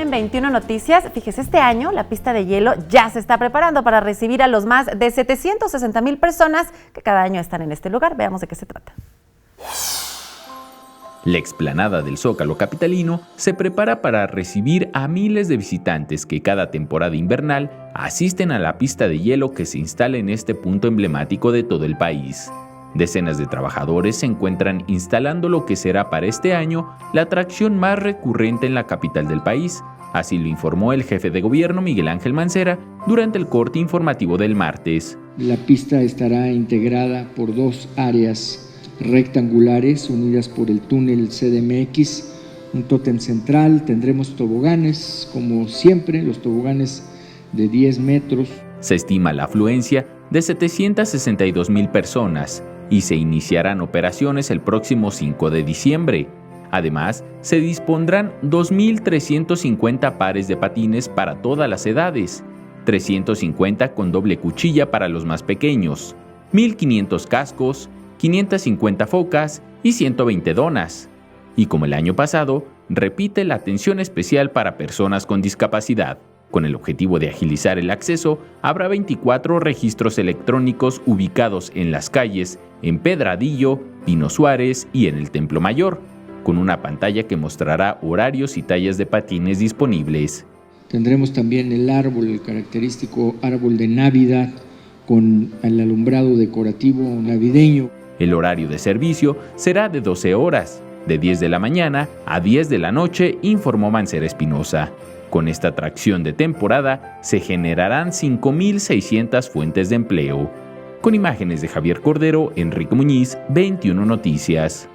en 21 Noticias. Fíjese, este año la pista de hielo ya se está preparando para recibir a los más de 760,000 personas que cada año están en este lugar. Veamos de qué se trata. La explanada del Zócalo capitalino se prepara para recibir a miles de visitantes que cada temporada invernal asisten a la pista de hielo que se instala en este punto emblemático de todo el país. Decenas de trabajadores se encuentran instalando lo que será para este año la atracción más recurrente en la capital del país. Así lo informó el jefe de gobierno Miguel Ángel Mancera durante el corte informativo del martes. La pista estará integrada por dos áreas rectangulares unidas por el túnel CDMX, un tótem central, tendremos toboganes, como siempre, los toboganes de 10 metros. Se estima la afluencia de 762,000 personas y se iniciarán operaciones el próximo 5 de diciembre. Además, se dispondrán 2,350 pares de patines para todas las edades, 350 con doble cuchilla para los más pequeños, 1,500 cascos, 550 focas y 120 donas. Y como el año pasado, repite la atención especial para personas con discapacidad. Con el objetivo de agilizar el acceso, habrá 24 registros electrónicos ubicados en las calles Empedradillo, Pino Suárez y en el Templo Mayor, con una pantalla que mostrará horarios y tallas de patines disponibles. Tendremos también el característico árbol de Navidad con el alumbrado decorativo navideño. El horario de servicio será de 12 horas, de 10 de la mañana a 10 de la noche, informó Mancera Espinosa. Con esta atracción de temporada se generarán 5,600 fuentes de empleo. Con imágenes de Javier Cordero, Enrique Muñiz, 21 Noticias.